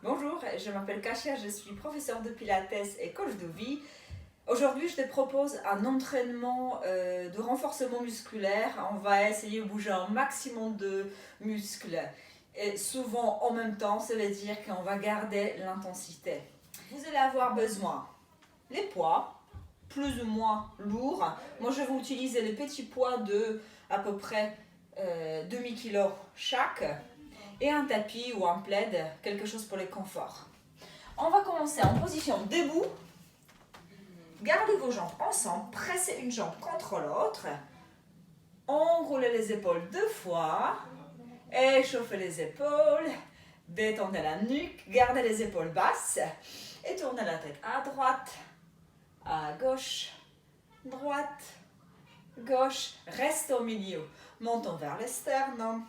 Bonjour, je m'appelle Kasia, je suis professeure de Pilates et coach de vie. Aujourd'hui, je te propose un entraînement de renforcement musculaire. On va essayer de bouger un maximum de muscles. Et souvent en même temps, ça veut dire qu'on va garder l'intensité. Vous allez avoir besoin les poids, plus ou moins lourds. Moi, je vais utiliser les petits poids de à peu près demi-kilo chaque. Et un tapis ou un plaid, quelque chose pour le confort. On va commencer en position debout. Gardez vos jambes ensemble, pressez une jambe contre l'autre. Enroulez les épaules 2 fois. Échauffez les épaules. Détendez la nuque. Gardez les épaules basses. Et tournez la tête à droite, à gauche, droite, gauche. Reste au milieu. Montons vers le sternum,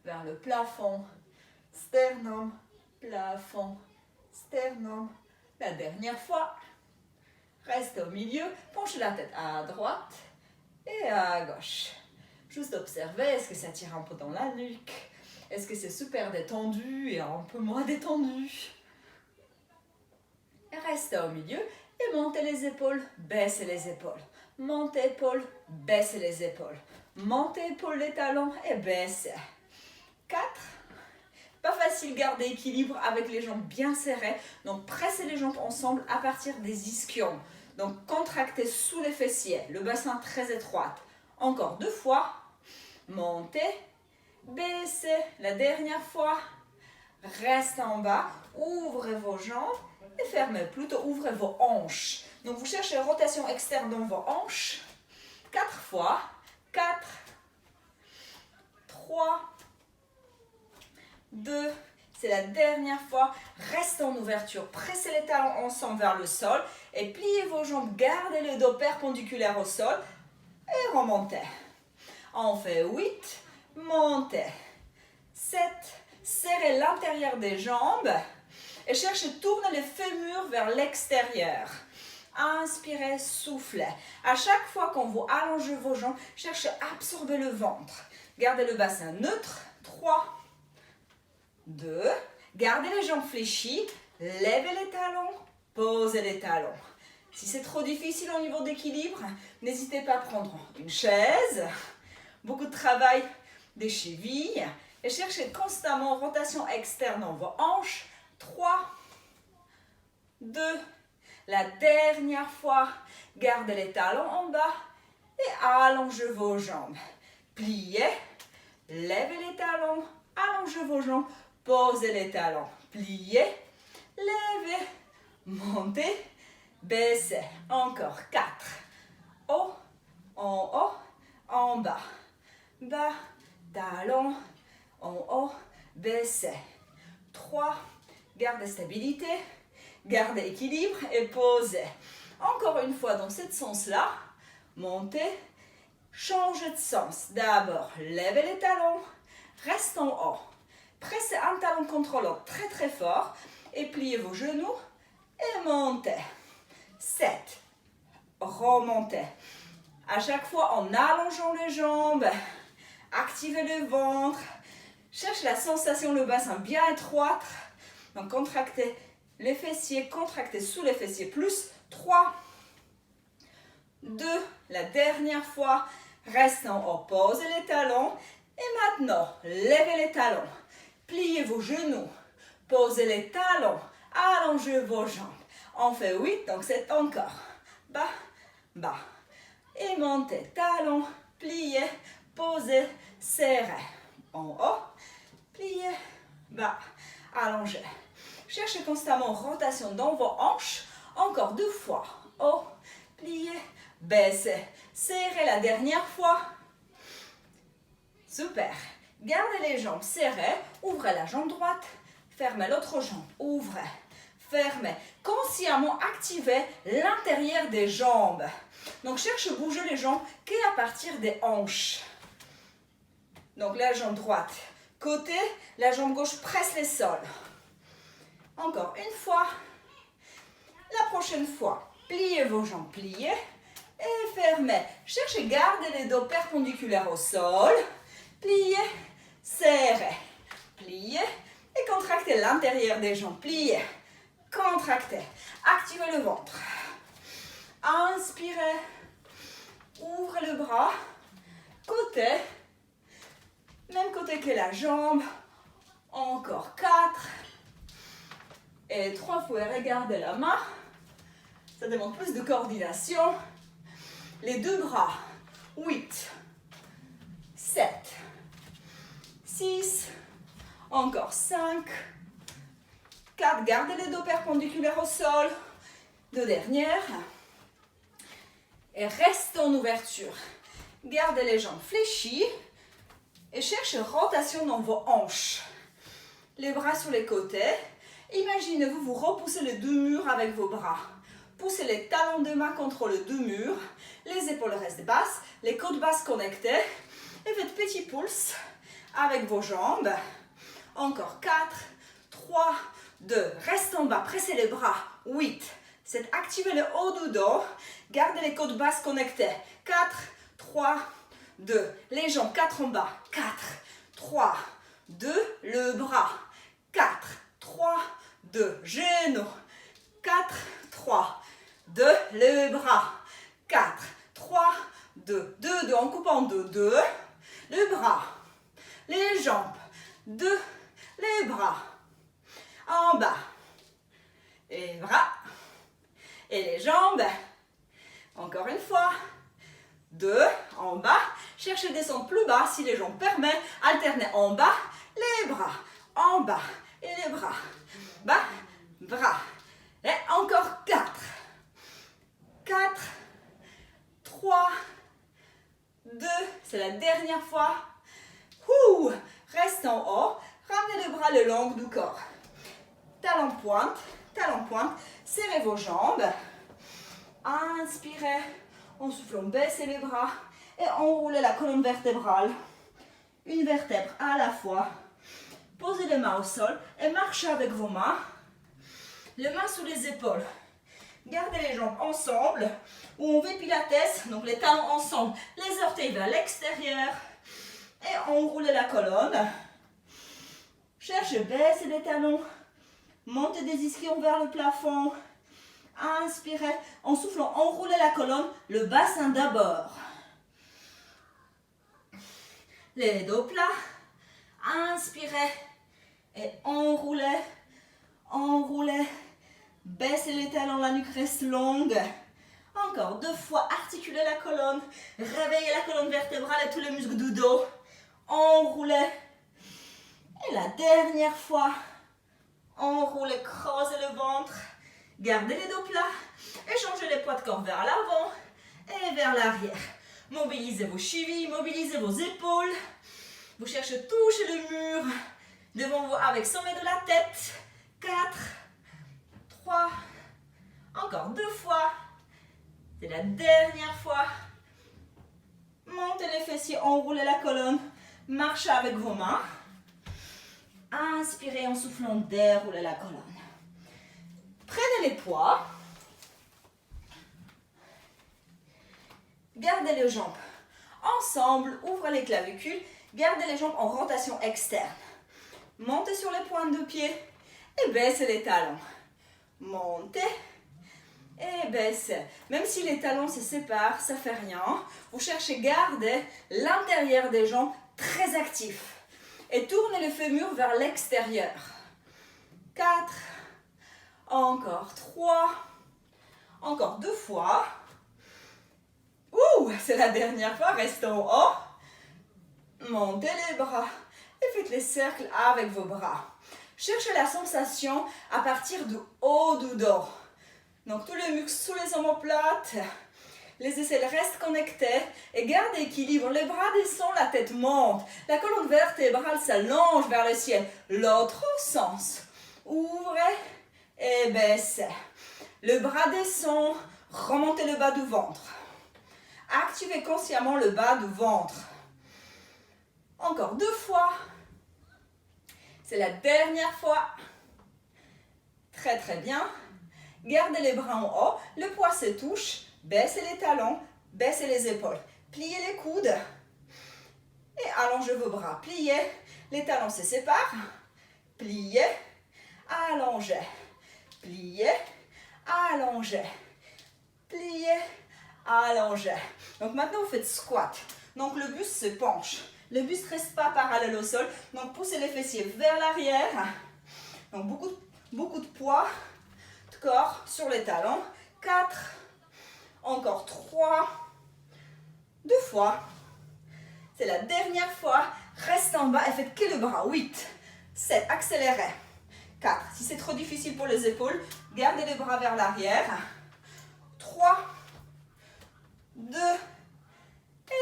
vers le plafond. Sternum, plafond, sternum. La dernière fois. Reste au milieu, penchez la tête à droite et à gauche. Juste observez, est-ce que ça tire un peu dans la nuque? Est-ce que c'est super détendu et un peu moins détendu? Et restez au milieu et montez les épaules, baissez les épaules. Montez épaules, baissez les épaules. Montez épaules, les talons et baissez. 4. Pas facile de garder l'équilibre avec les jambes bien serrées. Donc pressez les jambes ensemble à partir des ischions. Donc contractez sous les fessiers, le bassin très étroit. Encore 2 fois. Montez, baissez. La dernière fois. Restez en bas. Ouvrez vos jambes et fermez. Plutôt ouvrez vos hanches. Donc vous cherchez la rotation externe dans vos hanches. 4 fois. 4, 3, 2, c'est la dernière fois. Restez en ouverture, pressez les talons ensemble vers le sol et pliez vos jambes, gardez le dos perpendiculaire au sol et remontez. On fait 8, montez. 7, serrez l'intérieur des jambes et cherchez à tourner les fémurs vers l'extérieur. Inspirez, soufflez. À chaque fois qu'on vous allonge vos jambes, cherchez à absorber le ventre. Gardez le bassin neutre. 3, 2, gardez les jambes fléchies, levez les talons, posez les talons. Si c'est trop difficile au niveau d'équilibre, n'hésitez pas à prendre une chaise, beaucoup de travail des chevilles et cherchez constamment rotation externe dans vos hanches. 3, 2, la dernière fois, gardez les talons en bas et allongez vos jambes. Pliez, levez les talons, allongez vos jambes. Posez les talons, pliez, levez, montez, baissez. Encore 4. Haut, en haut, en bas. Bas, talons, en haut, baissez. 3. Gardez stabilité, gardez équilibre et posez. Encore une fois dans ce sens-là, montez, changez de sens. D'abord, levez les talons, restez en haut. Pressez un talon contre l'autre très très fort et pliez vos genoux et montez. 7. Remontez. À chaque fois en allongeant les jambes, activez le ventre. Cherchez la sensation, le bassin bien étroit. Donc contractez les fessiers, contractez sous les fessiers. Plus 3, 2, la dernière fois. Restez en haut, posez les talons. Et maintenant, levez les talons. Pliez vos genoux, posez les talons, allongez vos jambes. On fait 8, donc c'est encore. Bas, bas. Et montez, talons, pliez, posez, serrez. En haut, pliez, bas, allongez. Cherchez constamment rotation dans vos hanches. Encore 2 fois. Haut, pliez, baissez. Serrez la dernière fois. Super. Gardez les jambes serrées, ouvrez la jambe droite, fermez l'autre jambe, ouvrez, fermez. Consciemment activez l'intérieur des jambes. Donc cherchez à bouger les jambes qu'à partir des hanches. Donc la jambe droite, côté, la jambe gauche presse les sols. Encore une fois. La prochaine fois, pliez vos jambes, pliez et fermez. Cherchez à garder les dos perpendiculaires au sol. Pliez, serrez, pliez, Et contractez l'intérieur des jambes. Pliez. Contractez. Activez le ventre. Inspirez. Ouvrez le bras. Côté. Même côté que la jambe. Encore 4. Et 3 fois, regardez la main. Ça demande plus de coordination. Les deux bras. 8. 7. 6. Encore 5. 4. Gardez les dos perpendiculaires au sol. 2 dernières. Et restez en ouverture. Gardez les jambes fléchies. Et cherchez rotation dans vos hanches. Les bras sur les côtés. Imaginez-vous vous repoussez les deux murs avec vos bras. Poussez les talons de main contre les deux murs. Les épaules restent basses. Les côtes basses connectées. Et faites petit pulse avec vos jambes. Encore 4, 3, 2. Reste en bas. Pressez les bras. 8. 7. Activez le haut du dos. Gardez les côtes basses connectées. 4, 3, 2. Les jambes. 4 en bas. 4, 3, 2. Le bras. 4, 3, 2. Genoux. 4, 3, 2. Le bras. 4, 3, 2. 2, 2. En coupant 2, 2. Le bras. Les jambes. 2. Les bras. En bas. Et les bras. Et les jambes. Encore une fois. 2. En bas. Cherchez à descendre plus bas si les jambes permettent. Alternez en bas. Les bras. En bas. Et les bras. Bas. Bras. Et encore 4. 4. 3. 2. C'est la dernière fois. Ouh. Reste en haut. Ramenez les bras le long du corps. Talon pointe. Talon pointe. Serrez vos jambes. Inspirez. En soufflant, baissez les bras. Et enroulez la colonne vertébrale. Une vertèbre à la fois. Posez les mains au sol. Et marchez avec vos mains. Les mains sous les épaules. Gardez les jambes ensemble. Ou on fait pilates. Donc les talons ensemble. Les orteils vers l'extérieur. Et enroulez la colonne. Cherchez, baissez les talons. Montez des ischions vers le plafond. Inspirez. En soufflant, enroulez la colonne. Le bassin d'abord. Les dos plats. Inspirez. Et enroulez. Enroulez. Baissez les talons, la nuque reste longue. Encore 2 fois, articulez la colonne. Réveillez la colonne vertébrale et tous les muscles du dos. Enroulez. Et la dernière fois. Enroulez, creusez le ventre. Gardez les dos plats. Échangez les poids de corps vers l'avant et vers l'arrière. Mobilisez vos chevilles, mobilisez vos épaules. Vous cherchez à toucher le mur. Devant vous avec sommet de la tête. 4, 3, encore 2 fois. C'est la dernière fois. Montez les fessiers, enroulez la colonne. Marchez avec vos mains. Inspirez en soufflant, déroulez la colonne. Prenez les poids. Gardez les jambes ensemble, ouvrez les clavicules. Gardez les jambes en rotation externe. Montez sur les pointes de pied et baissez les talons. Montez et baissez. Même si les talons se séparent, ça ne fait rien. Vous cherchez à garder l'intérieur des jambes très actif. Et tournez le fémur vers l'extérieur. 4. Encore 3. Encore 2 fois. Ouh, c'est la dernière fois. Restez en haut. Montez les bras. Et faites les cercles avec vos bras. Cherchez la sensation à partir du haut du dos. Donc tous les muscles sous les omoplates. Les aisselles restent connectées. Et gardez l'équilibre. Les bras descendent, la tête monte. La colonne vertébrale s'allonge vers le ciel. L'autre sens. Ouvrez et baissez. Le bras descend. Remontez le bas du ventre. Activez consciemment le bas du ventre. Encore 2 fois. C'est la dernière fois. Très très bien. Gardez les bras en haut. Le poids se touche. Baissez les talons. Baissez les épaules. Pliez les coudes. Et allongez vos bras. Pliez. Les talons se séparent. pliez, allongez, pliez, allongez, pliez, allongez. Donc maintenant vous faites squat. Donc le buste se penche. Le buste ne reste pas parallèle au sol. Donc poussez les fessiers vers l'arrière. Donc beaucoup de poids de corps sur les talons. 4, encore 3, 2 fois. C'est la dernière fois. Reste en bas et faites que le bras. 8, 7, accélérez. 4, si c'est trop difficile pour les épaules, gardez les bras vers l'arrière. 3, 2,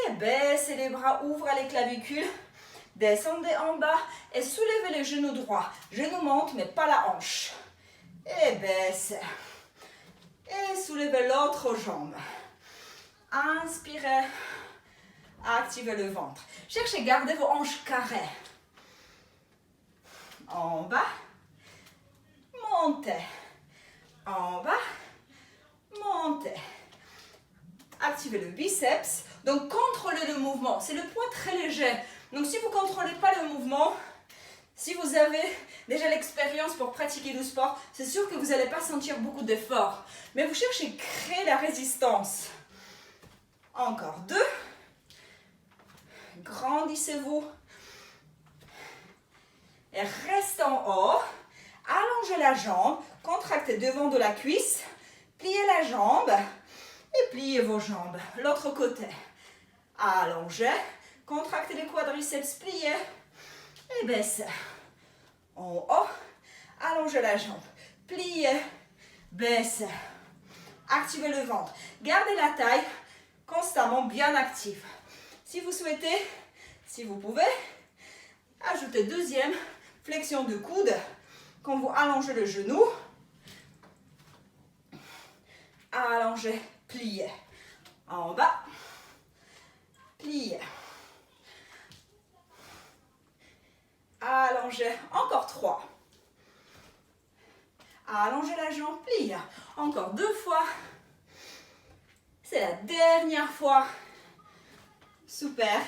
et baissez les bras, ouvrez les clavicules. Descendez en bas et soulevez les genoux droits. Genoux montent mais pas la hanche. Et baissez. Et soulevez l'autre jambe. Inspirez. Activez le ventre. Cherchez à garder vos hanches carrées. En bas. Montez. En bas. Montez. Activez le biceps. Donc contrôlez le mouvement. C'est le poids très léger. Donc si vous ne contrôlez pas le mouvement, si vous avez déjà l'expérience pour pratiquer le sport, c'est sûr que vous n'allez pas sentir beaucoup d'effort. Mais vous cherchez à créer la résistance. Encore 2. Grandissez-vous. Et restez en haut. Allongez la jambe. Contractez devant de la cuisse. Pliez la jambe. Et pliez vos jambes. L'autre côté. Allongez. Contractez les quadriceps. Pliez. Et baissez. En haut. Allongez la jambe. Pliez. Baissez. Activez le ventre. Gardez la taille constamment bien active. Si vous souhaitez, si vous pouvez, ajoutez deuxième flexion de coude quand vous allongez le genou. Allongez, pliez. En bas, pliez. Allongez, encore 3. Allongez la jambe, pliez. Encore 2 fois. C'est la dernière fois. Super.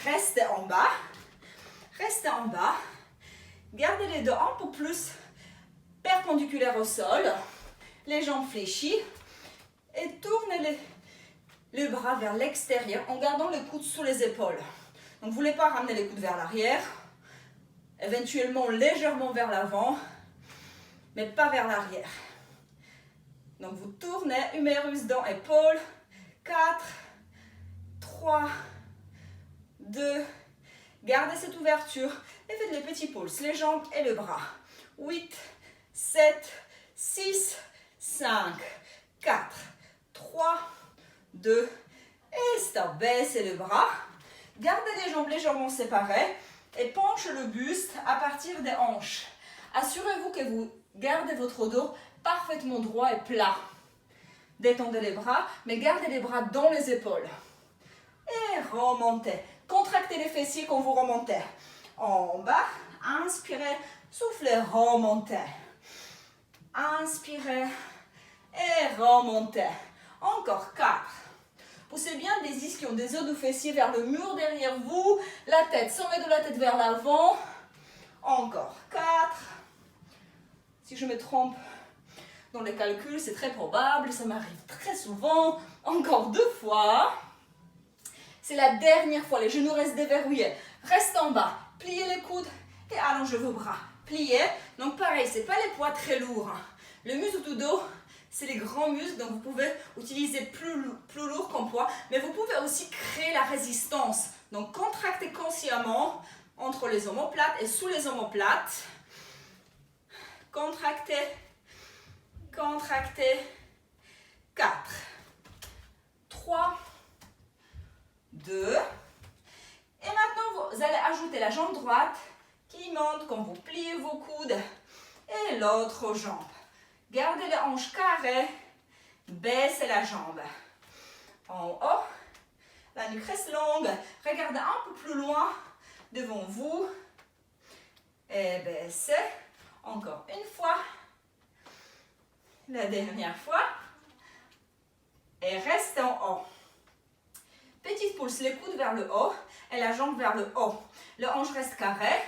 Restez en bas. Restez en bas. Gardez les dos un peu plus perpendiculaires au sol. Les jambes fléchies. Et tournez les bras vers l'extérieur en gardant le coude sous les épaules. Donc, vous ne voulez pas ramener les coudes vers l'arrière. Éventuellement légèrement vers l'avant. Mais pas vers l'arrière. Donc, vous tournez, humérus dans épaule. 4, 3, 2, gardez cette ouverture et faites les petits pulses, les jambes et le bras. 8, 7, 6, 5, 4, 3, 2, et stop. Baissez le bras. Gardez les jambes légèrement séparées et penchez le buste à partir des hanches. Assurez-vous que vous gardez votre dos parfaitement droit et plat. Détendez les bras, mais gardez les bras dans les épaules. Et remontez. Contractez les fessiers quand vous remontez. En bas, inspirez, soufflez, remontez. Inspirez et remontez. Encore 4. Poussez bien les ischions des os du fessier vers le mur derrière vous. La tête, sommet de la tête vers l'avant. Encore 4. Si je me trompe dans les calculs, c'est très probable, ça m'arrive très souvent. Encore 2 fois. C'est la dernière fois, les genoux restent déverrouillés. Restez en bas, pliez les coudes et allongez vos bras. Pliez, donc pareil, ce n'est pas les poids très lourds. Le muscle du dos, c'est les grands muscles, donc vous pouvez utiliser plus lourd comme poids, mais vous pouvez aussi créer la résistance. Donc contractez consciemment entre les omoplates et sous les omoplates. Contractez. Contractez. 4, 3, 2. Et maintenant, vous allez ajouter la jambe droite qui monte quand vous pliez vos coudes. Et l'autre jambe. Gardez les hanches carrées. Baissez la jambe. En haut. La nuque reste longue. Regardez un peu plus loin devant vous. Et baissez. Encore une fois. La dernière fois. Et restez en haut. Petite pulse, les coudes vers le haut et la jambe vers le haut. Le hanche reste carré.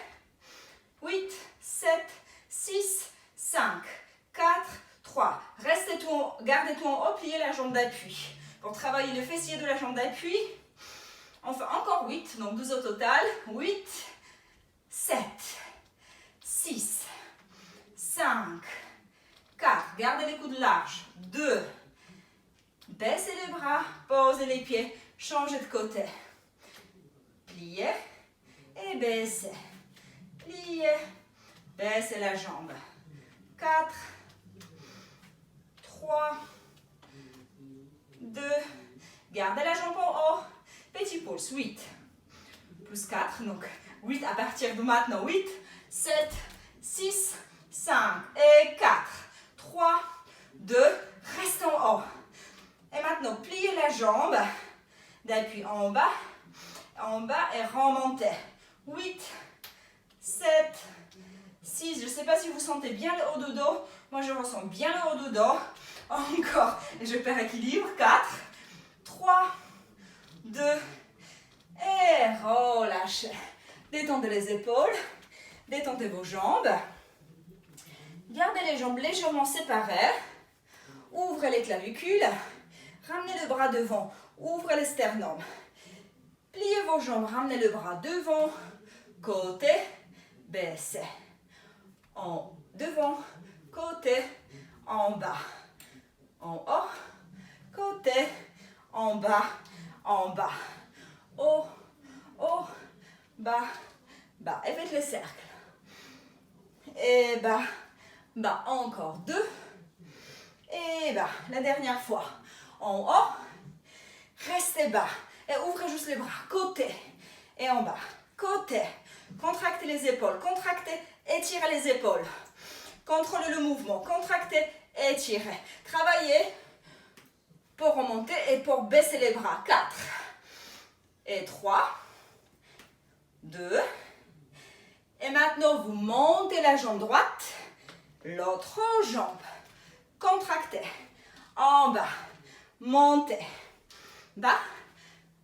8, 7, 6, 5, 4, 3. Restez tout en, gardez tout en haut, pliez la jambe d'appui. Pour travailler le fessier de la jambe d'appui, on fait encore 8, donc 12 au total. 8, 7, 6, 5, 4. Gardez les coudes larges. 2. Baissez les bras, posez les pieds, changez de côté. Pliez et baissez. Pliez, baissez la jambe. 4, 3, 2, gardez la jambe en haut. Petit pouce, 8, plus 4, donc 8 à partir de maintenant. 8, 7, 6, 5 et 4, 3, 2, reste en haut. Et maintenant, pliez la jambe d'appui en bas et remontez. 8, 7, 6, je ne sais pas si vous sentez bien le haut du dos. Moi, je ressens bien le haut du dos. Encore, et je perds équilibre. 4, 3, 2, et relâchez. Détendez les épaules, détendez vos jambes. Gardez les jambes légèrement séparées. Ouvrez les clavicules. Ramenez le bras devant, ouvrez le sternum. Pliez vos jambes, ramenez le bras devant, côté, baissez. En devant, côté, en bas. En haut, côté, en bas, en bas. Haut, haut, bas, bas. Et faites le cercle. Et bas, bas. Encore 2. Et bas. La dernière fois. En haut, restez bas et ouvrez juste les bras, côté et en bas, côté, contractez les épaules, contractez, étirez les épaules, contrôlez le mouvement, contractez, étirez, travaillez pour remonter et pour baisser les bras, 4 et 3, 2, et maintenant vous montez la jambe droite, l'autre jambe, contractez, en bas, montez, bas,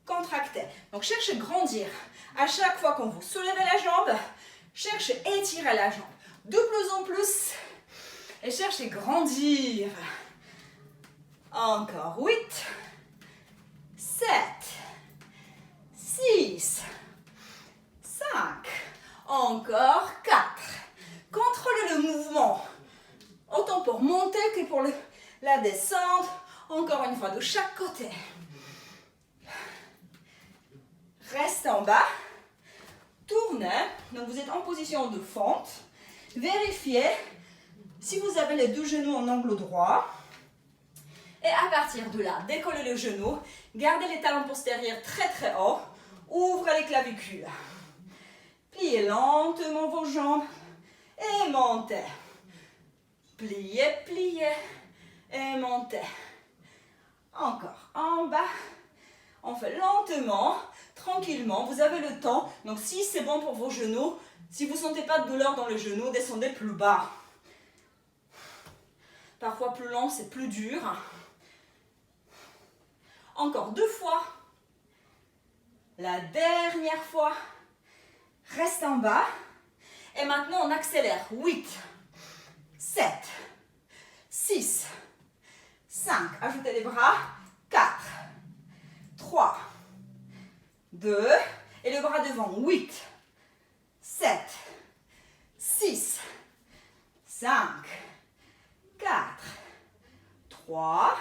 contractez. Donc cherchez à grandir. À chaque fois qu'on vous soulevez la jambe, cherchez à étirer la jambe de plus en plus et cherchez à grandir. Encore 8, 7, 6, 5, encore 4. Contrôlez le mouvement, autant pour monter que pour la descente. Encore une fois, de chaque côté. Restez en bas. Tournez. Donc, vous êtes en position de fente. Vérifiez si vous avez les deux genoux en angle droit. Et à partir de là, décollez le genou. Gardez les talons postérieurs très très haut. Ouvrez les clavicules. Pliez lentement vos jambes. Et montez. Pliez, pliez. Et montez. Encore en bas. On fait lentement, tranquillement. Vous avez le temps. Donc si c'est bon pour vos genoux, si vous ne sentez pas de douleur dans le genou, descendez plus bas. Parfois plus lent, c'est plus dur. Encore 2 fois. La dernière fois. Reste en bas. Et maintenant on accélère. 8, 7, 6, 5, ajoutez les bras, 4, 3, 2, et le bras devant, 8, 7, 6, 5, 4, 3,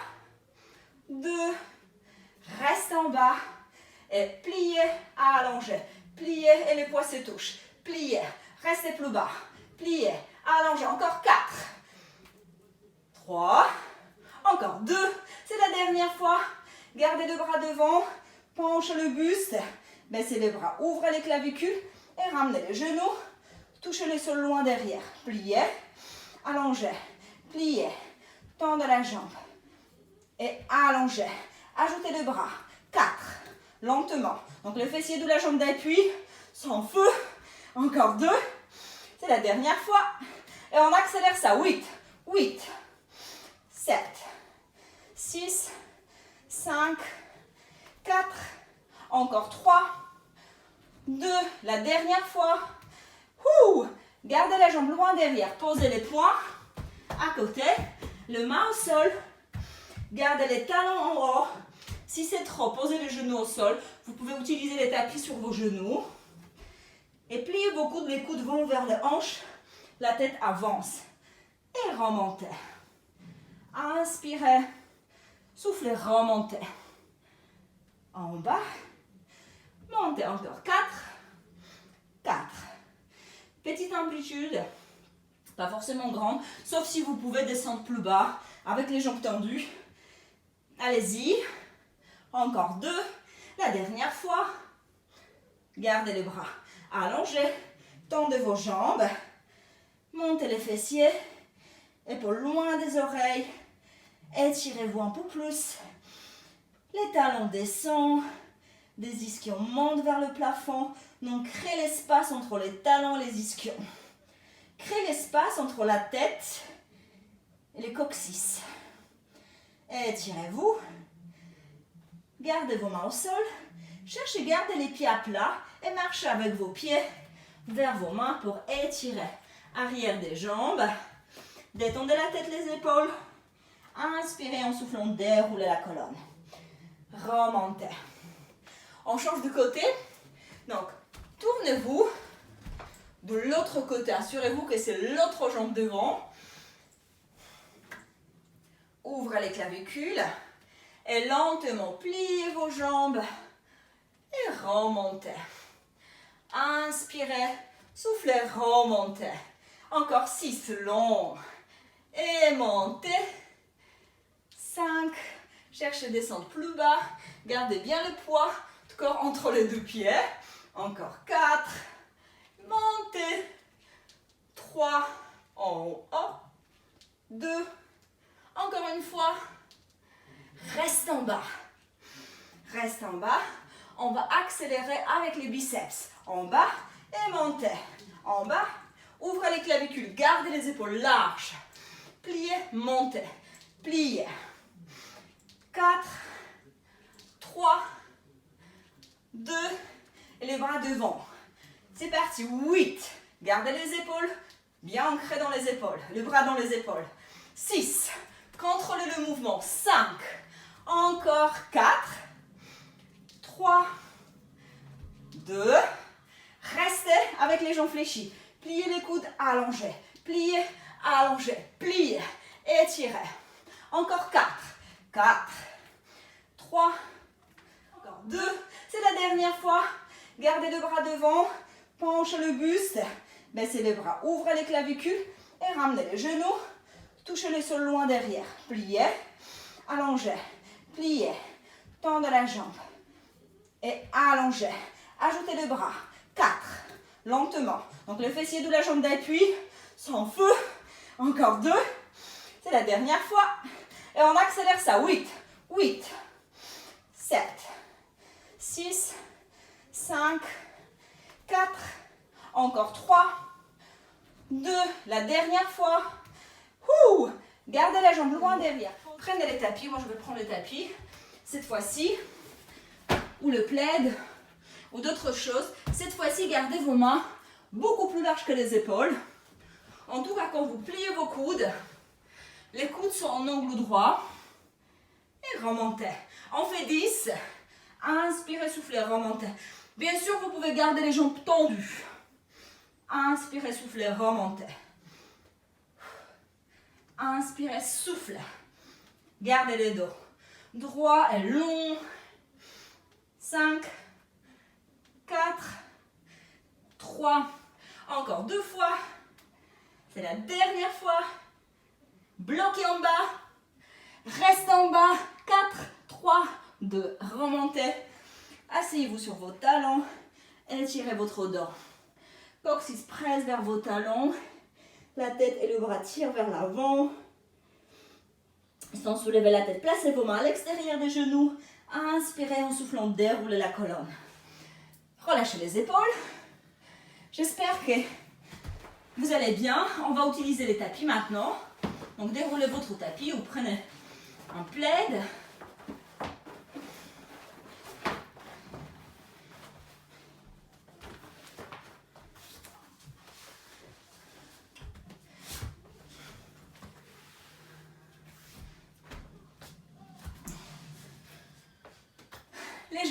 2, reste en bas, et pliez, allongez, pliez et les poids se touchent, pliez, restez plus bas, pliez, allongez, encore 4, 3, encore 2, c'est la dernière fois. Gardez le bras devant, penchez le buste, baissez les bras, ouvrez les clavicules et ramenez les genoux, touchez le sol loin derrière. Pliez, allongez, pliez, tendez la jambe et allongez. Ajoutez le bras, 4, lentement. Donc le fessier de la jambe d'appui, sans feu, encore 2, c'est la dernière fois. Et on accélère ça, 8, 8, 7, 6, 5, 4, encore 3, 2, la dernière fois. Gardez la jambe loin derrière. Posez les poings à côté. Le main au sol. Gardez les talons en haut. Si c'est trop, posez les genoux au sol. Vous pouvez utiliser les tapis sur vos genoux. Et pliez vos coudes. Les coudes vont vers les hanches. La tête avance. Et remontez. Inspirez. Soufflez, remontez. En bas. Montez encore. 4. 4. Petite amplitude. Pas forcément grande. Sauf si vous pouvez descendre plus bas. Avec les jambes tendues. Allez-y. Encore 2. La dernière fois. Gardez les bras allongés. Tendez vos jambes. Montez les fessiers. Épaules loin des oreilles. Étirez-vous un peu plus. Les talons descendent. Des ischions montent vers le plafond. Donc, créez l'espace entre les talons et les ischions. Créez l'espace entre la tête et les coccyx. Étirez-vous. Gardez vos mains au sol. Cherchez, gardez les pieds à plat et marchez avec vos pieds vers vos mains pour étirer. Arrière des jambes. Détendez la tête, les épaules. Inspirez en soufflant, déroulez la colonne. Remontez. On change de côté. Donc, tournez-vous de l'autre côté. Assurez-vous que c'est l'autre jambe devant. Ouvrez les clavicules. Et lentement, pliez vos jambes. Et remontez. Inspirez. Soufflez, remontez. Encore 6, long. Et montez. 5. Cherchez à descendre plus bas. Gardez bien le poids du corps entre les deux pieds. Encore 4. Montez. 3. En haut. 2. Encore une fois. Reste en bas. Reste en bas. On va accélérer avec les biceps. En bas et montez. En bas. Ouvrez les clavicules. Gardez les épaules larges. Pliez, montez. Pliez. 4, 3, 2, et les bras devant. C'est parti. 8. Gardez les épaules bien ancrées dans les épaules. Les bras dans les épaules. 6. Contrôlez le mouvement. 5. Encore 4. 3. 2. Restez avec les jambes fléchies. Pliez les coudes, allongez. Pliez, allongez. Pliez, étirez. Encore 4. 4. 3. Encore 2. C'est la dernière fois. Gardez le bras devant. Penchez le buste. Baissez les bras. Ouvrez les clavicules. Et ramenez les genoux. Touchez le sol loin derrière. Pliez. Allongez. Pliez. Tendez la jambe. Et allongez. Ajoutez le bras. 4. Lentement. Donc le fessier de la jambe d'appui. Sans feu. Encore 2. C'est la dernière fois. Et on accélère ça. 8. 8. 7. 6. 5. 4. Encore 3. 2. La dernière fois. Ouh. Gardez la jambe loin derrière. Prenez les tapis. Moi, je vais prendre le tapis. Cette fois-ci. Ou le plaid. Ou d'autres choses. Cette fois-ci, gardez vos mains beaucoup plus larges que les épaules. En tout cas, quand vous pliez vos coudes, les coudes sont en angle droit. Et remontez. On fait 10. Inspirez, soufflez, remontez. Bien sûr, vous pouvez garder les jambes tendues. Inspirez, soufflez, remontez. Inspirez, soufflez. Gardez les dos. Droit et long. 5. 4. 3. Encore 2 fois. C'est la dernière fois. Bloquez en bas. Reste en bas. 4, 3, 2. Remontez. Asseyez-vous sur vos talons. Étirez votre dos. Coccyx presse vers vos talons. La tête et le bras tirent vers l'avant. Sans soulever la tête, placez vos mains à l'extérieur des genoux. Inspirez en soufflant, déroulez la colonne. Relâchez les épaules. J'espère que vous allez bien. On va utiliser les tapis maintenant. Donc déroulez votre tapis ou prenez un plaid.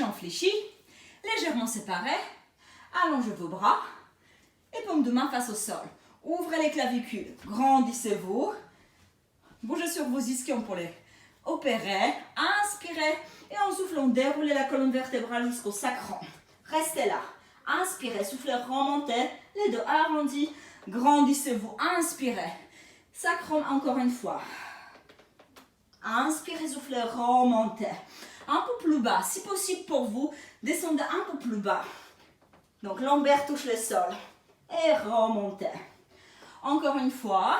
jambes fléchies, légèrement séparées. Allongez vos bras et paume de main face au sol. Ouvrez les clavicules, grandissez-vous. Bougez sur vos ischions pour les opérer. Inspirez et en soufflant, déroulez la colonne vertébrale jusqu'au sacrum. Restez là. Inspirez, soufflez, remontez. Les dos arrondis. Grandissez-vous. Inspirez. Sacrum encore une fois. Inspirez, soufflez, remontez. Un peu plus bas. Si possible pour vous, descendez un peu plus bas. Donc lombaire touche le sol. Et remontez. Encore une fois.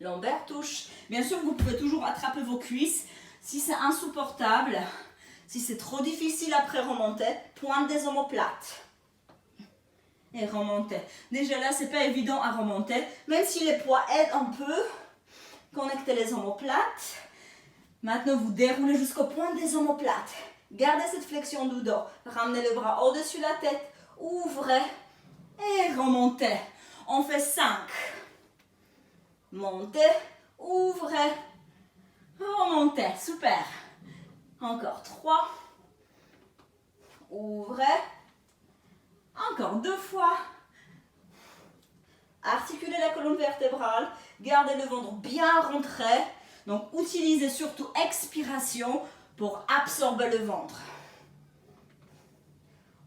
Lombaire touche. Bien sûr, vous pouvez toujours attraper vos cuisses. Si c'est insupportable, si c'est trop difficile après remonter, pointe des omoplates. Et remontez. Déjà là, c'est pas évident à remonter. Même si les poids aident un peu, connectez les omoplates. Maintenant, vous déroulez jusqu'au point des omoplates. Gardez cette flexion du dos. Ramenez le bras au-dessus de la tête. Ouvrez et remontez. On fait 5. Montez, ouvrez, remontez. Super. Encore 3. Ouvrez. Encore 2 fois. Articulez la colonne vertébrale. Gardez le ventre bien rentré. Donc, utilisez surtout expiration pour absorber le ventre.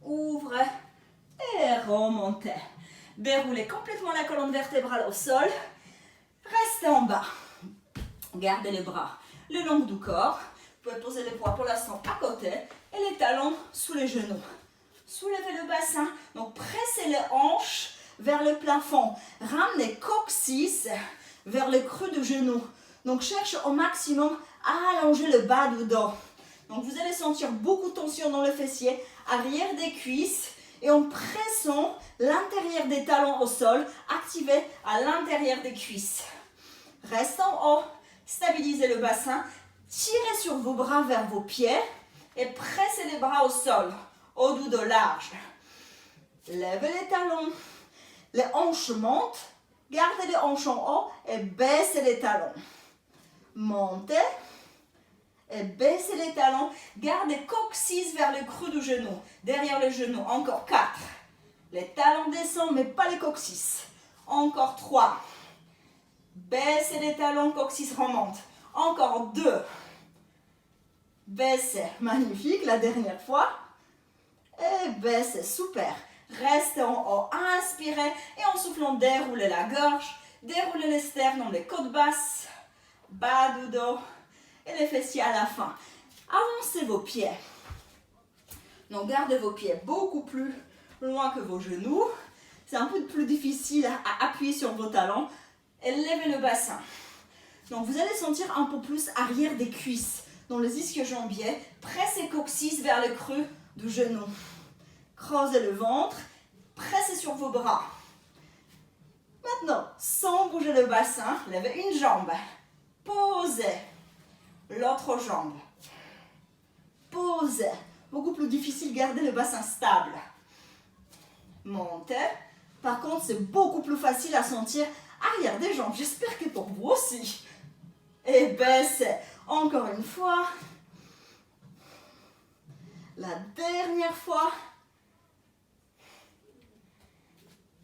Ouvrez et remontez. Déroulez complètement la colonne vertébrale au sol. Restez en bas. Gardez les bras le long du corps. Vous pouvez poser les poids pour l'instant à côté et les talons sous les genoux. Soulevez le bassin. Donc, pressez les hanches vers le plafond. Ramenez coccyx vers le creux du genou. Donc, cherchez au maximum à allonger le bas du dos. Donc, vous allez sentir beaucoup de tension dans le fessier, arrière des cuisses. Et en pressant l'intérieur des talons au sol, activez à l'intérieur des cuisses. Restez en haut, stabilisez le bassin, tirez sur vos bras vers vos pieds et pressez les bras au sol, au dos large. Levez les talons, les hanches montent, gardez les hanches en haut et baissez les talons. Montez et baissez les talons. Gardez coccyx vers le creux du genou, derrière le genou. Encore 4. Les talons descendent, mais pas les coccyx. Encore 3. Baissez les talons, coccyx remonte. Encore 2. Baissez. Magnifique, la dernière fois. Et baissez, super. Restez en haut, inspirez. Et en soufflant, déroulez la gorge. Déroulez les sternums, les côtes basses. Bas du dos. Et les fessiers à la fin. Avancez vos pieds. Donc, gardez vos pieds beaucoup plus loin que vos genoux. C'est un peu plus difficile à appuyer sur vos talons. Et levez le bassin. Donc, vous allez sentir un peu plus arrière des cuisses. Dans les ischio-jambiers, pressez coccyx vers le creux du genou. Creusez le ventre. Pressez sur vos bras. Maintenant, sans bouger le bassin, levez une jambe. Posez. L'autre jambe. Posez. Beaucoup plus difficile, gardez le bassin stable. Montez. Par contre, c'est beaucoup plus facile à sentir arrière des jambes. J'espère que pour vous aussi. Et baissez. Encore une fois. La dernière fois.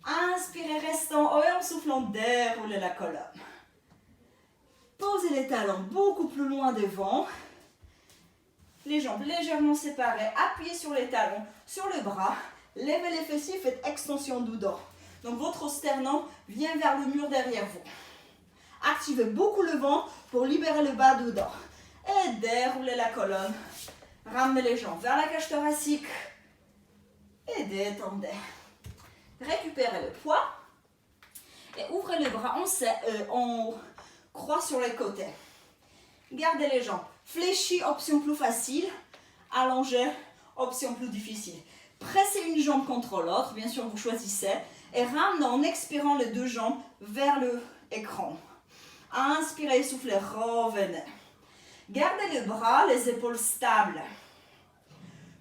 Inspirez, restant haut et en soufflant, déroulez la colonne. Posez les talons beaucoup plus loin devant. Les jambes légèrement séparées. Appuyez sur les talons, sur le bras. Levez les fessiers, faites extension du dos. Donc votre sternum vient vers le mur derrière vous. Activez beaucoup le ventre pour libérer le bas du dos. Et déroulez la colonne. Ramenez les jambes vers la cage thoracique. Et détendez. Récupérez le poids. Et ouvrez les bras en croix sur les côtés. Gardez les jambes fléchies, option plus facile. Allongez, option plus difficile. Pressez une jambe contre l'autre, bien sûr vous choisissez. Et ramenez en expirant les deux jambes vers l'écran. Inspirez, soufflez, revenez. Gardez les bras, les épaules stables.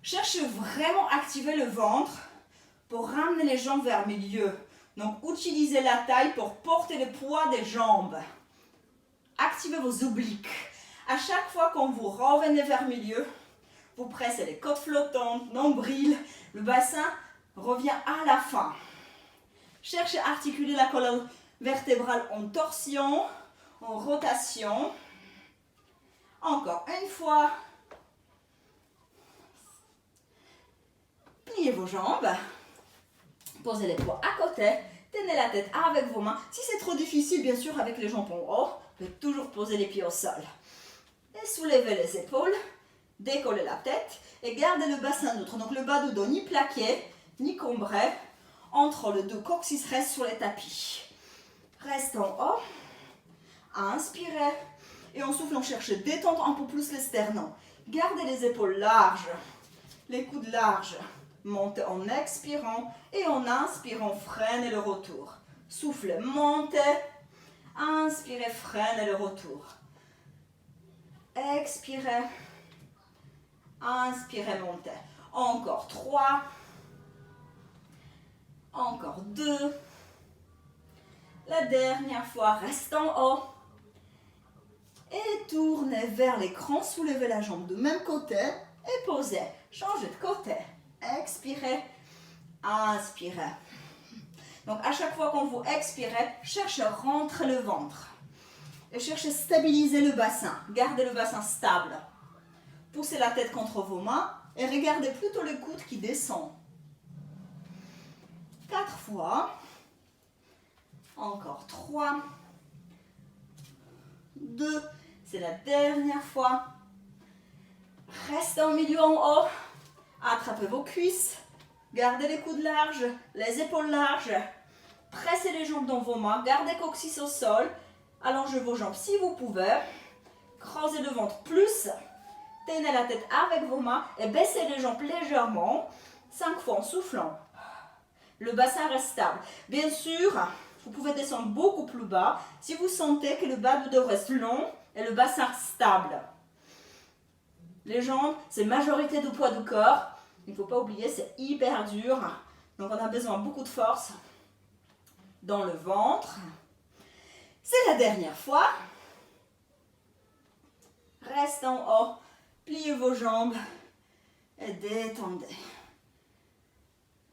Cherchez vraiment à activer le ventre pour ramener les jambes vers le milieu. Donc utilisez la taille pour porter le poids des jambes. Activez vos obliques. À chaque fois qu'on vous revenez vers le milieu, vous pressez les côtes flottantes, nombril, le bassin revient à la fin. Cherchez à articuler la colonne vertébrale en torsion, en rotation. Encore une fois. Pliez vos jambes. Posez les poids à côté. Tenez la tête avec vos mains. Si c'est trop difficile, bien sûr, avec les jambes en haut, vous pouvez toujours poser les pieds au sol. Et soulevez les épaules. Décollez la tête. Et gardez le bassin neutre. Donc le bas du dos ni plaqué, ni cambré. Entre le dos, coccyx reste sur les tapis. Reste en haut. Inspirez. Et en soufflant, cherchez détendre un peu plus les sternums. Gardez les épaules larges. Les coudes larges. Montez en expirant. Et en inspirant, freinez le retour. Soufflez, montez. Inspirez, freinez le retour. Expirez. Inspirez, montez. Encore 3. Encore 2. La dernière fois, reste en haut. Et tournez vers l'écran, soulevez la jambe du même côté et posez. Changez de côté. Expirez, inspirez. Donc à chaque fois qu'on vous expirez, cherchez à rentrer le ventre. Et cherchez à stabiliser le bassin. Gardez le bassin stable. Poussez la tête contre vos mains et regardez plutôt le coude qui descend. 4 fois. Encore 3. 2. C'est la dernière fois. Restez au milieu en haut. Attrapez vos cuisses. Gardez les coudes larges, les épaules larges. Pressez les jambes dans vos mains. Gardez coccyx au sol. Allongez vos jambes si vous pouvez. Creusez le ventre plus. Tenez la tête avec vos mains et baissez les jambes légèrement. 5 fois en soufflant. Le bassin reste stable. Bien sûr, vous pouvez descendre beaucoup plus bas si vous sentez que le bas du dos reste long et le bassin stable. Les jambes, c'est la majorité du poids du corps. Il ne faut pas oublier, c'est hyper dur. Donc on a besoin de beaucoup de force dans le ventre. C'est la dernière fois. Restez en haut. Pliez vos jambes et détendez.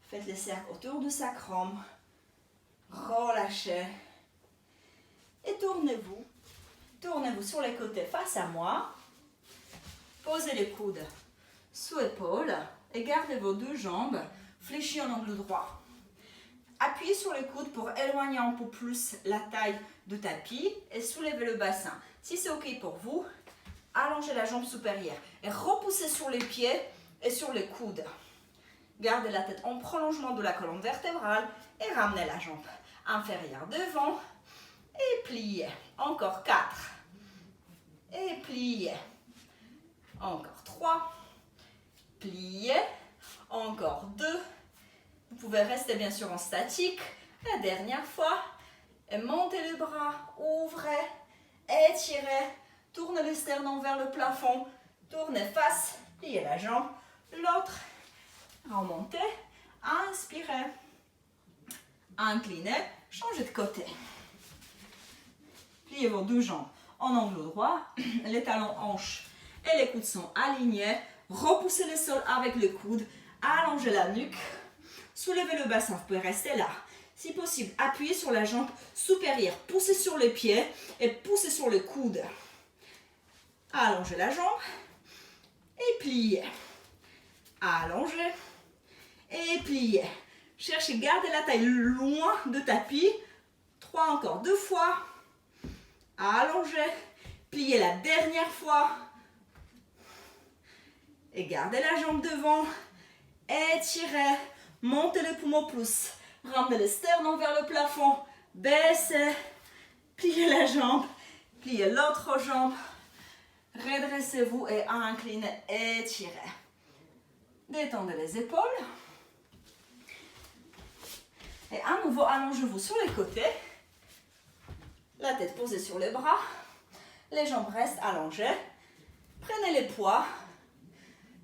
Faites les cercles autour du sacrum. Relâchez. Et tournez-vous. Tournez-vous sur les côtés face à moi. Posez les coudes sous épaule et gardez vos 2 jambes fléchies en angle droit. Appuyez sur les coudes pour éloigner un peu plus la taille du tapis et soulevez le bassin. Si c'est OK pour vous, allongez la jambe supérieure et repoussez sur les pieds et sur les coudes. Gardez la tête en prolongement de la colonne vertébrale et ramenez la jambe inférieure devant et pliez. Encore 4. Et pliez. Encore 3. Pliez. Encore 2. Vous pouvez rester bien sûr en statique. La dernière fois. Et montez les bras. Ouvrez. Étirez. Tournez le sternum vers le plafond. Tournez face. Pliez la jambe. L'autre. Remontez. Inspirez. Inclinez. Changez de côté. Pliez vos 2 jambes en angle droit. Les talons hanches et les coudes sont alignés. Repoussez le sol avec les coudes. Allongez la nuque. Soulevez le bassin. Vous pouvez rester là. Si possible, appuyez sur la jambe supérieure. Poussez sur les pieds et poussez sur les coudes. Allongez la jambe et pliez. Allongez et pliez. Cherchez, gardez la taille loin de tapis. 3 encore, 2 fois. Allongez. Pliez la dernière fois. Et gardez la jambe devant. Étirez. Montez les poumons plus. Ramenez le sternum vers le plafond. Baissez. Pliez la jambe. Pliez l'autre jambe. Redressez-vous et inclinez. Étirez. Détendez les épaules. Et à nouveau, allongez-vous sur les côtés. La tête posée sur les bras. Les jambes restent allongées. Prenez les poids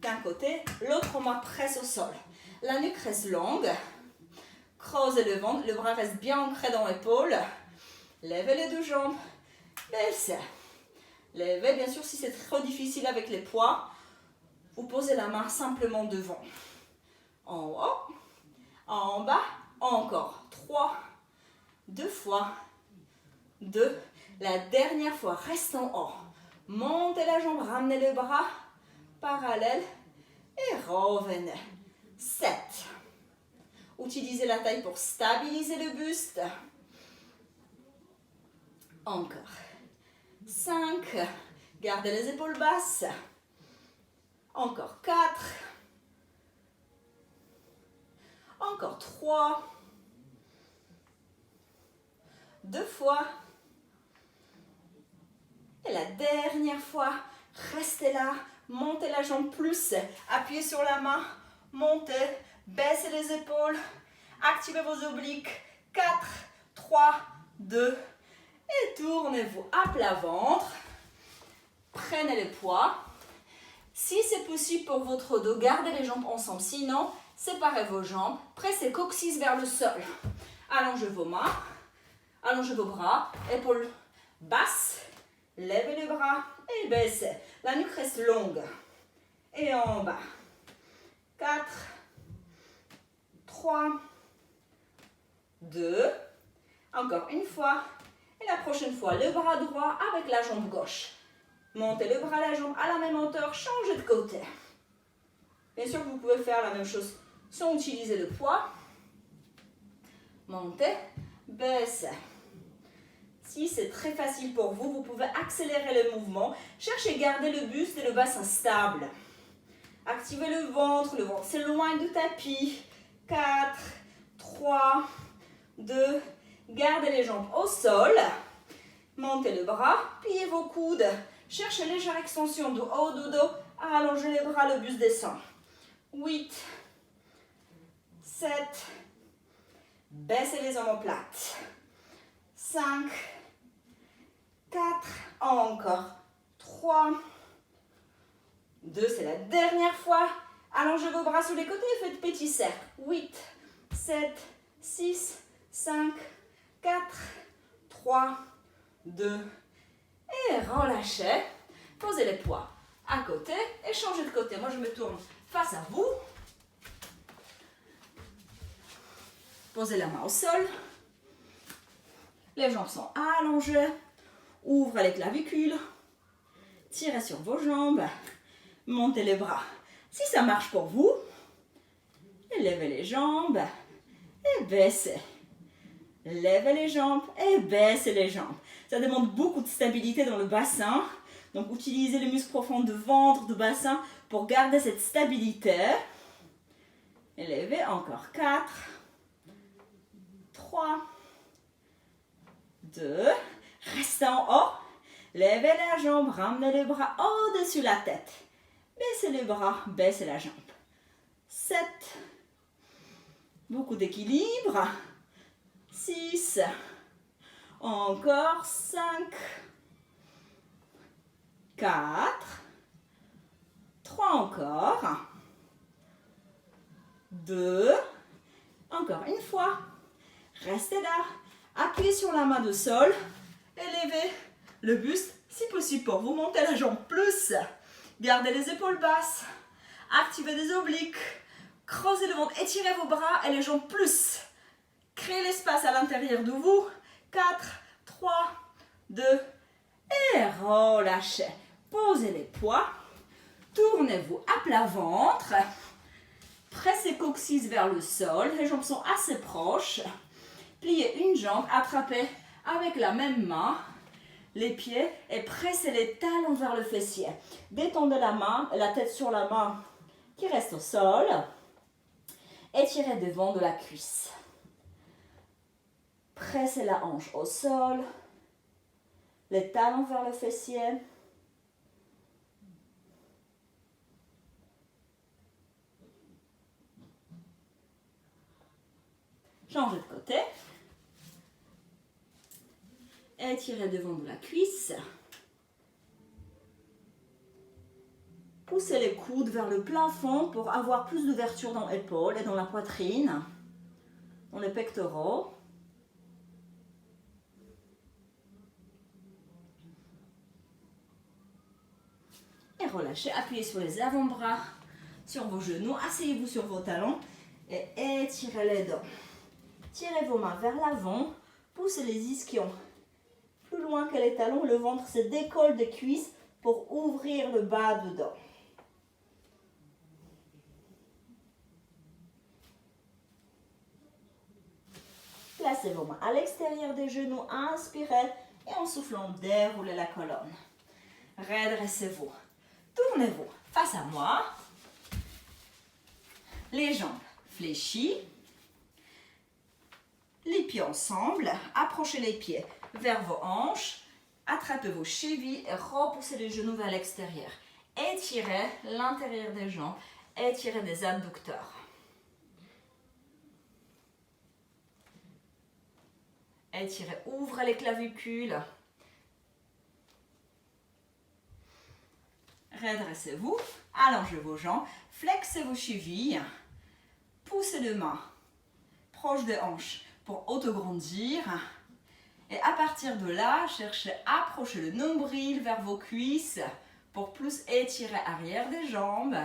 d'un côté, l'autre main presse au sol. La nuque reste longue. Creusez le ventre, le bras reste bien ancré dans l'épaule. Levez les 2 jambes. Baissez. Levez, bien sûr, si c'est trop difficile avec les poids, vous posez la main simplement devant. En haut, en bas, encore. 3, 2 fois, 2. La dernière fois, reste en haut. Montez la jambe, ramenez les bras parallèles et revenez. 7. Utilisez la taille pour stabiliser le buste. Encore. 5. Gardez les épaules basses. Encore 4. Encore 3. 2 fois. Et la dernière fois, restez là. Montez la jambe plus. Appuyez sur la main. Montez. Baissez les épaules. Activez vos obliques. 4, 3, 2. Et tournez-vous à plat ventre. Prenez les poids. Si c'est possible pour votre dos, gardez les jambes ensemble. Sinon, séparez vos jambes. Pressez coccyx vers le sol. Allongez vos mains. Allongez vos bras. Épaules basses. Levez les bras et baissez. La nuque reste longue. Et en bas. 4, 3, 2. Encore une fois. Et la prochaine fois, le bras droit avec la jambe gauche. Montez le bras, la jambe à la même hauteur, changez de côté. Bien sûr, vous pouvez faire la même chose sans utiliser le poids. Montez, baissez. Si c'est très facile pour vous, vous pouvez accélérer le mouvement. Cherchez à garder le buste et le bassin stable. Activez le ventre s'éloigne du tapis. 4, 3, 2, gardez les jambes au sol. Montez le bras, pliez vos coudes. Cherchez légère extension du haut du dos. Allongez les bras, le buste descend. 8, 7, baissez les omoplates. 5, 4, encore. 3, 2, c'est la dernière fois. Allongez vos bras sur les côtés et faites petit cercle. 8, 7, 6, 5, 4, 3, 2, et relâchez. Posez les poids à côté et changez de côté. Moi, je me tourne face à vous. Posez la main au sol. Les jambes sont allongées. Ouvrez les clavicules. Tirez sur vos jambes. Montez les bras. Si ça marche pour vous, levez les jambes et baissez. Levez les jambes et baissez les jambes. Ça demande beaucoup de stabilité dans le bassin. Donc, utilisez les muscles profonds de ventre, de bassin pour garder cette stabilité. Et levez encore. 4, 3, 2. Restez en haut. Levez la jambe, ramenez les bras au-dessus de la tête. Baissez les bras, baissez la jambe. 7. Beaucoup d'équilibre. 6. Encore 5. 4. 3 encore. 2. Encore une fois. Restez là. Appuyez sur la main de sol. Élevez le buste. Si possible pour vous, montez la jambe plus. Gardez les épaules basses. Activez les obliques. Creusez le ventre. Étirez vos bras et les jambes plus. Créez l'espace à l'intérieur de vous. 4, 3, 2 et relâchez. Posez les poids. Tournez-vous à plat ventre. Pressez coccyx vers le sol. Les jambes sont assez proches. Pliez une jambe. Attrapez avec la même main les pieds et pressez les talons vers le fessier. Détendez la main, la tête sur la main qui reste au sol. Étirez devant de la cuisse. Pressez la hanche au sol. Les talons vers le fessier. Changez de côté. Étirez devant de la cuisse. Poussez les coudes vers le plafond pour avoir plus d'ouverture dans l'épaule et dans la poitrine, dans les pectoraux. relâchez, appuyez sur les avant-bras, sur vos genoux, asseyez-vous sur vos talons et étirez les dents. Tirez vos mains vers l'avant, poussez les ischions plus loin que les talons, le ventre se décolle des cuisses pour ouvrir le bas de dos. Placez vos mains à l'extérieur des genoux, inspirez et en soufflant déroulez la colonne. Redressez-vous, tournez-vous face à moi, les jambes fléchies, les pieds ensemble, approchez les pieds vers vos hanches, attrapez vos chevilles et repoussez les genoux vers l'extérieur. Étirez l'intérieur des jambes, étirez des adducteurs. Étirez, ouvrez les clavicules. Redressez-vous, allongez vos jambes, flexez vos chevilles, poussez les mains proches des hanches pour autograndir. Et à partir de là, cherchez à approcher le nombril vers vos cuisses pour plus étirer arrière des jambes.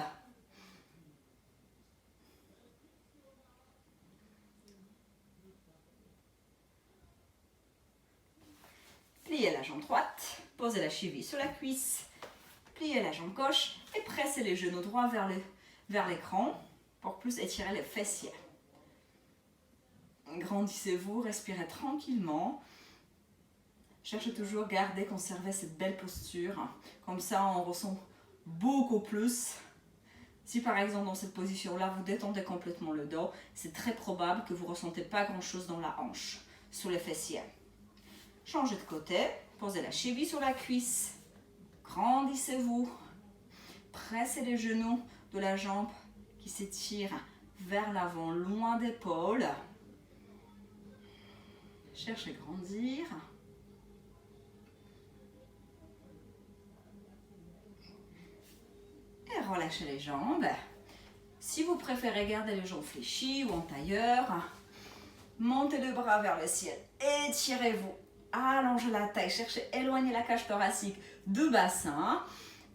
Pliez la jambe droite, posez la cheville sur la cuisse, pliez la jambe gauche et pressez les genoux droits vers l'écran pour plus étirer les fessiers. Grandissez-vous, respirez tranquillement. Cherchez toujours à garder, conserver cette belle posture. Comme ça, on ressent beaucoup plus. Si par exemple dans cette position-là, vous détendez complètement le dos, c'est très probable que vous ne ressentez pas grand-chose dans la hanche, sous les fessiers. Changez de côté, posez la cheville sur la cuisse, grandissez-vous, pressez les genoux de la jambe qui s'étire vers l'avant, loin des épaules. Cherchez à grandir. Et relâchez les jambes. Si vous préférez garder les jambes fléchies ou en tailleur, montez le bras vers le ciel, étirez-vous. Allongez la taille, cherchez à éloigner la cage thoracique du bassin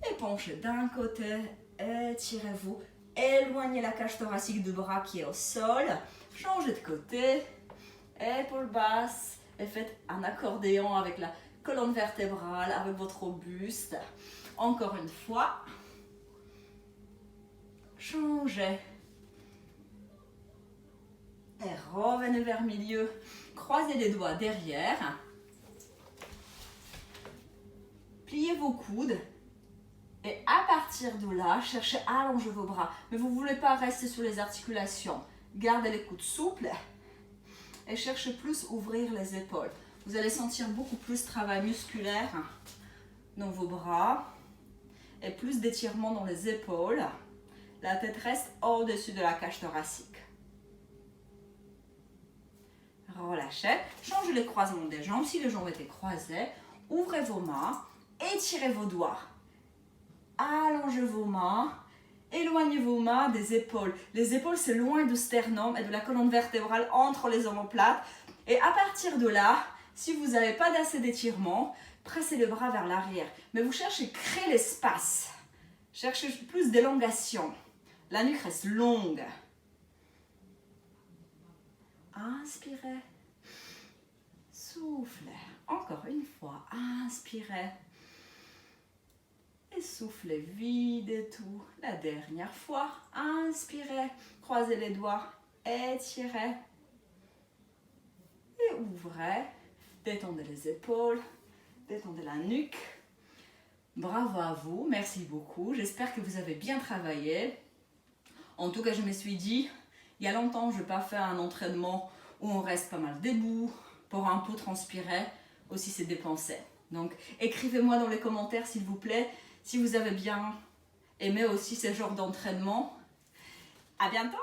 et penchez d'un côté, étirez-vous, éloignez la cage thoracique du bras qui est au sol, changez de côté, épaules basses et faites un accordéon avec la colonne vertébrale, avec votre buste. Encore une fois, changez et revenez vers le milieu, croisez les doigts derrière. Pliez vos coudes et à partir de là, cherchez à allonger vos bras. Mais vous ne voulez pas rester sur les articulations. Gardez les coudes souples et cherchez plus à ouvrir les épaules. Vous allez sentir beaucoup plus de travail musculaire dans vos bras et plus d'étirement dans les épaules. La tête reste au-dessus de la cage thoracique. Relâchez, changez les croisements des jambes. Si les jambes étaient croisées, ouvrez vos mains. Étirez vos doigts, allongez vos mains, éloignez vos mains des épaules. Les épaules, c'est loin du sternum et de la colonne vertébrale entre les omoplates. Et à partir de là, si vous n'avez pas assez d'étirement, pressez le bras vers l'arrière. Mais vous cherchez à créer l'espace. Cherchez plus d'élongation. La nuque reste longue. Inspirez. Soufflez. Encore une fois. Inspirez. Et soufflez, videz tout. La dernière fois, inspirez, croisez les doigts, étirez. Et ouvrez, détendez les épaules, détendez la nuque. Bravo à vous, merci beaucoup. J'espère que vous avez bien travaillé. En tout cas, je me suis dit, il y a longtemps, je n'ai pas fait un entraînement où on reste pas mal debout pour un peu transpirer, aussi c'est dépensé. Donc, écrivez-moi dans les commentaires, s'il vous plaît, si vous avez bien aimé aussi ce genre d'entraînement. À bientôt!